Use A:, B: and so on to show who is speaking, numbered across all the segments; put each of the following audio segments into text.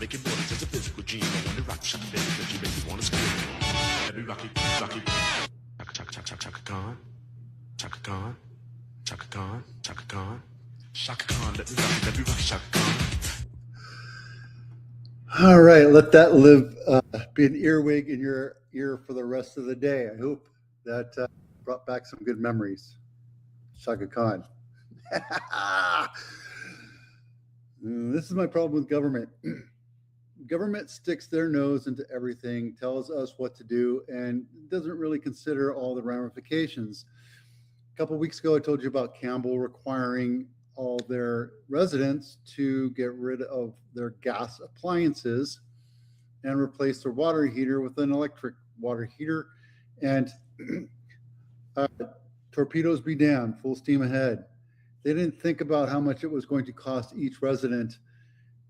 A: making more than just a physical dream. I want to rock, shot, baby, that you make me want to scream. Let me rock it, rock it. Chaka, chaka, chaka, chaka, Khan. Chaka Khan. Chaka Khan. Chaka Khan. Chaka Khan, let me rock, Chaka Khan.
B: All right, let that live, be an earwig in your ear for the rest of the day. I hope that brought back some good memories. Shaka Khan. This is my problem with government. Government sticks their nose into everything, tells us what to do, and doesn't really consider all the ramifications. A couple of weeks ago, I told you about Campbell requiring all their residents to get rid of their gas appliances and replace their water heater with an electric water heater. And torpedoes be damned, full steam ahead. They didn't think about how much it was going to cost each resident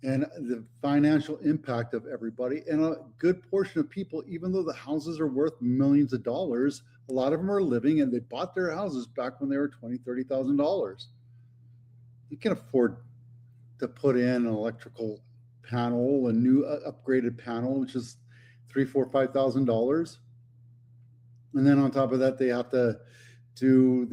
B: and the financial impact of everybody. And a good portion of people, even though the houses are worth millions of dollars, a lot of them are living and they bought their houses back when they were $20,000, $30,000. You can afford to put in an electrical panel, a new upgraded panel, which is $3,000, $4,000, $5,000. And then on top of that, they have to do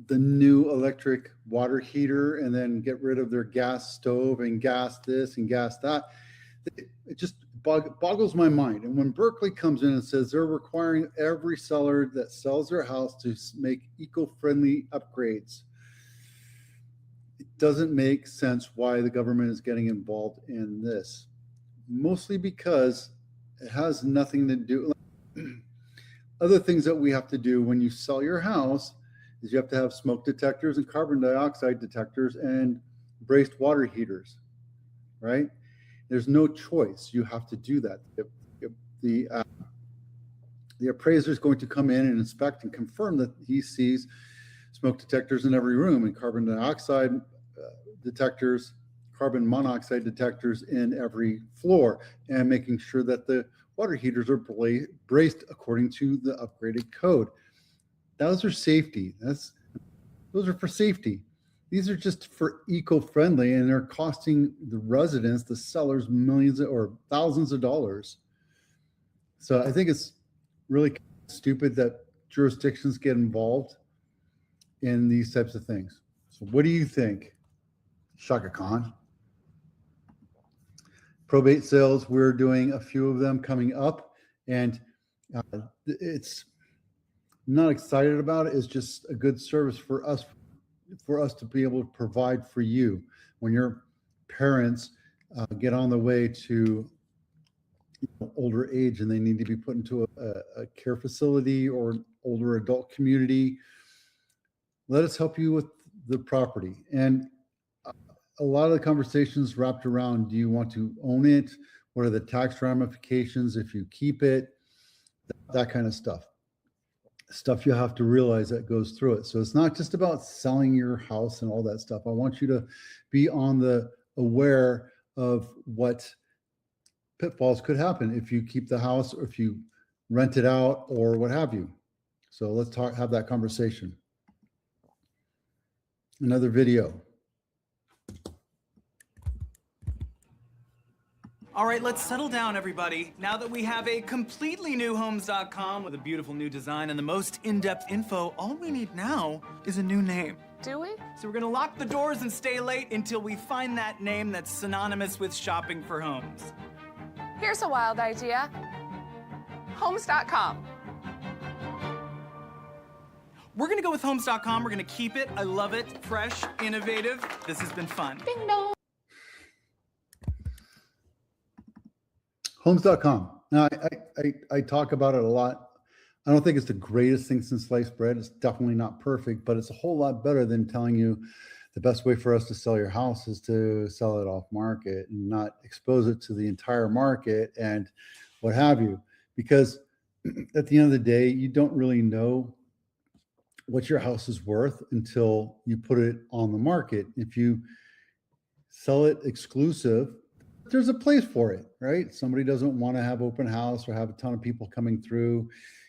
B: the new electric water heater and then get rid of their gas stove and gas this and gas that. It just boggles my mind. And when Berkeley comes in and says they're requiring every seller that sells their house to make eco-friendly upgrades, it doesn't make sense why the government is getting involved in this. Mostly because it has nothing to do. Other things that we have to do when you sell your house is you have to have smoke detectors and carbon dioxide detectors and braced water heaters, right? There's no choice. You have to do that. If the appraiser is going to come in and inspect and confirm that he sees smoke detectors in every room and carbon dioxide detectors, carbon monoxide detectors in every floor, and making sure that the water heaters are braced according to the upgraded code. Those are safety. Those are for safety. These are just for eco-friendly, and they're costing the residents, the sellers, millions or thousands of dollars. So I think it's really stupid that jurisdictions get involved in these types of things. So what do you think, Shaka Khan? Probate sales, we're doing a few of them coming up, and it's not excited about it. It's just a good service for us to be able to provide for you when your parents get on the way to older age and they need to be put into a care facility or an older adult community. Let us help you with the property. And a lot of the conversations wrapped around, do you want to own it? What are the tax ramifications if you keep it? That kind of stuff you have to realize that goes through it. So it's not just about selling your house and all that stuff. I want you to be aware of what pitfalls could happen if you keep the house or if you rent it out or what have you. So let's have that conversation. Another video.
C: All right, let's settle down, everybody. Now that we have a completely new homes.com with a beautiful new design and the most in-depth info, all we need now is a new name.
D: Do we?
C: So we're gonna lock the doors and stay late until we find that name that's synonymous with shopping for homes.
D: Here's a wild idea. Homes.com.
C: We're gonna go with homes.com. We're gonna keep it. I love it. Fresh, innovative. This has been fun.
D: Ding dong.
B: Homes.com. Now, I talk about it a lot. I don't think it's the greatest thing since sliced bread. It's definitely not perfect, but it's a whole lot better than telling you the best way for us to sell your house is to sell it off market and not expose it to the entire market and what have you. Because at the end of the day, you don't really know what your house is worth until you put it on the market. If you sell it exclusive, there's a place for it, right? Somebody doesn't want to have open house or have a ton of people coming through.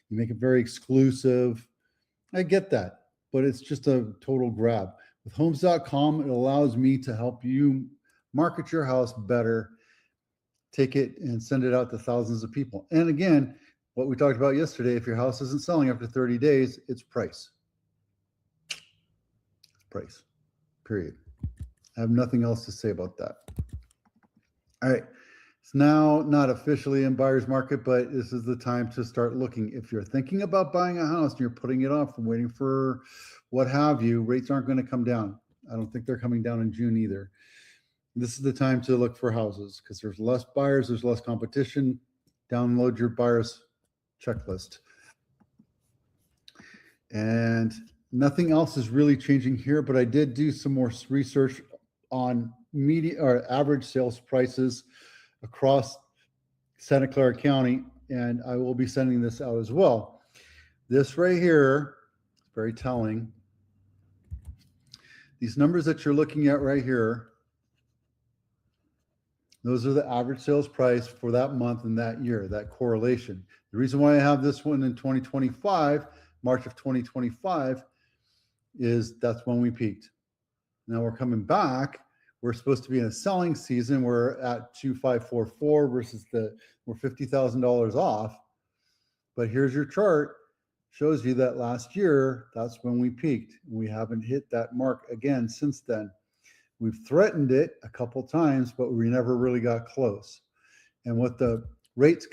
B: You make it very exclusive. I get that, but it's just a total grab. With homes.com, it allows me to help you market your house better, take it and send it out to thousands of people. And again, what we talked about yesterday, if your house isn't selling after 30 days, it's price. It's price, period. I have nothing else to say about that. All right. It's now not officially in buyer's market, but this is the time to start looking. If you're thinking about buying a house and you're putting it off and waiting for what have you, rates aren't going to come down. I don't think they're coming down in June either. This is the time to look for houses because there's less buyers, there's less competition. Download your buyer's checklist. And nothing else is really changing here, but I did do some more research on median or average sales prices across Santa Clara County, and I will be sending this out as well. This right here is very telling. These numbers that you're looking at right here, those are the average sales price for that month and that year, that correlation. The reason why I have this one in 2025, March of 2025, is that's when we peaked. Now we're coming back. We're supposed to be in a selling season. We're at 2,544 versus we're $50,000 off. But here's your chart. Shows you that last year, that's when we peaked. We haven't hit that mark again since then. We've threatened it a couple times, but we never really got close. And with the rates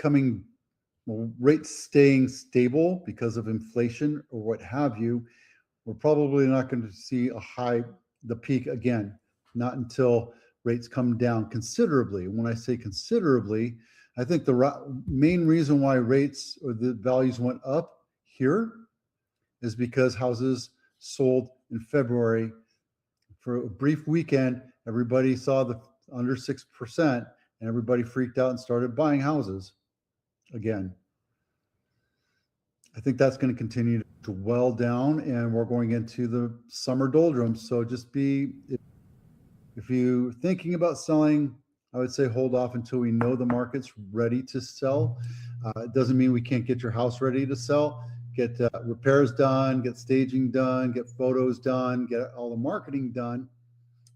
B: staying stable because of inflation or what have you, we're probably not going to see the peak again, not until rates come down considerably. When I say considerably, I think the main reason why rates or the values went up here is because houses sold in February. For a brief weekend, everybody saw the under 6% and everybody freaked out and started buying houses again. I think that's going to continue to well down, and we're going into the summer doldrums. So just if you're thinking about selling, I would say hold off until we know the market's ready to sell. It doesn't mean we can't get your house ready to sell. Get repairs done, get staging done, get photos done, get all the marketing done.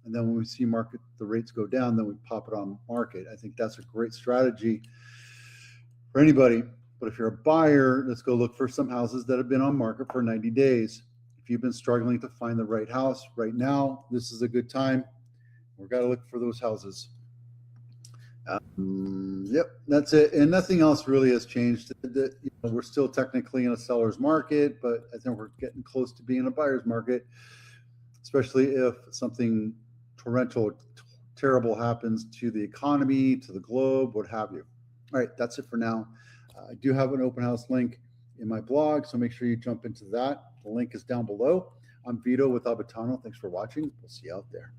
B: And then when we see the rates go down, then we pop it on market. I think that's a great strategy for anybody. But if you're a buyer, let's go look for some houses that have been on market for 90 days. If you've been struggling to find the right house right now, this is a good time. We've got to look for those houses. Yep, that's it. And nothing else really has changed. We're still technically in a seller's market, but I think we're getting close to being a buyer's market, especially if something terrible happens to the economy, to the globe, what have you. All right, that's it for now. I do have an open house link in my blog, so make sure you jump into that. The link is down below. I'm Vito with Abitano. Thanks for watching. We'll see you out there.